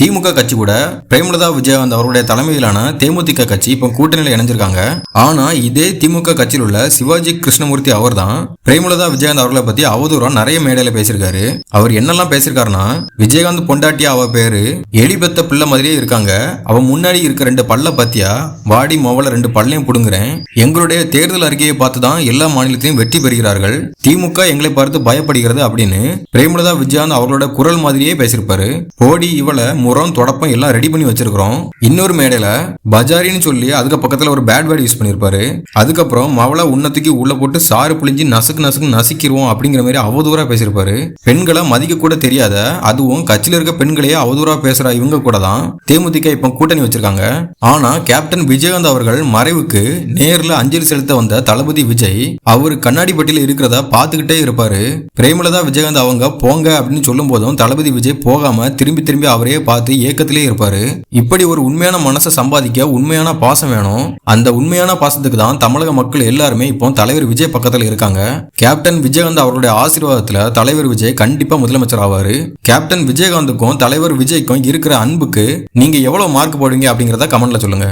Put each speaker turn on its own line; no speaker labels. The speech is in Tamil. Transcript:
திமுக கட்சி கூட பிரேமலதா விஜயகாந்த் அவருடைய தலைமையிலான தேமுதிக கட்சி இப்ப கூட்டணியில இணைஞ்சிருக்காங்க. ஆனா இதே திமுக கட்சியில் உள்ள சிவாஜி கிருஷ்ணமூர்த்தி அவர் தான் பிரேமலதா விஜயகாந்த் அவர்களை பத்தி அவதூறா நிறைய மேடையில பேசியிருக்காரு. அவர் என்னெல்லாம் பேசியிருக்காருன்னா, விஜயகாந்த் பொண்டாட்டியா அவ பேரு எலிபெத்த பிள்ளை மாதிரியே இருக்காங்க, அவ முன்னாடி இருக்க 2 பல்ல பத்தியா, வாடி மொவல 2 பல்லையும் புடுங்குறேன், எங்களுடைய தேர்தல் அறிக்கையை பார்த்து தான் எல்லா மாநிலத்திலையும் வெற்றி பெறுகிறார்கள், திமுக எங்களை பார்த்து பயப்படுகிறது அப்படின்னு பிரேமலதா விஜயகாந்த் அவர்களோட குரல் மாதிரியே பேசியிருப்பாரு. போடி இவள முறம் தொடப்பம் எல்லாம் ரெடி பண்ணி வச்சிருக்கிறோம். இன்னொரு மேடையில பஜாரின்னு சொல்லி அதுக்கு பக்கத்துல ஒரு பேட் வேர்ட் யூஸ் பண்ணிருப்பாரு. அதுக்கப்புறம் மவள உன்னத்துக்கு உள்ள போட்டு சாறு புளிஞ்சி நசுக்கு நசுக்கிடுவோம் அப்படிங்கிற மாதிரி அவதூறா பேசியிருப்பாரு. பெண்களை மதிக்க கூட தெரியாத, அதுவும் கட்சியில இருக்க பெண்களையே அவதூறா பேசுற இவங்க கூட தான் தேமுதிக இப்ப கூட்டணி வச்சிருக்காங்க. ஆனா கேப்டன் விஜயகாந்த் அவர்கள் மறைவுக்கு நேர்ல அஞ்சலி செலுத்த வந்த தளபதி விஜய் அவர் கண்ணாடி பட்டியல இருக்கிறத பாத்துக்கிட்டே இருப்பாரு. பிரேமலதா விஜயகாந்த் அவங்க போங்க அப்படின்னு சொல்லும் போதும் தளபதி விஜய் போகாம திரும்பி அவரே பார்த்து ஏக்கத்திலே இருப்பாரு. இப்படி ஒரு உண்மையான மனசை சம்பாதிக்க உண்மையான பாசம் வேணும். அந்த உண்மையான பாசத்துக்கு தான் தமிழக மக்கள் எல்லாருமே இப்போ தலைவர் விஜய் பக்கத்துல இருக்காங்க. கேப்டன் விஜயகாந்த் அவருடைய ஆசீர்வாதத்துல தலைவர் விஜய் கண்டிப்பா முதலமைச்சர் ஆவாரு. கேப்டன் விஜயகாந்துக்கும் தலைவர் விஜய்க்கும் இருக்கிற அன்புக்கு நீங்க எவ்வளவு மார்க் போடுவீங்க அப்படிங்கறத கமெண்ட்ல சொல்லுங்க.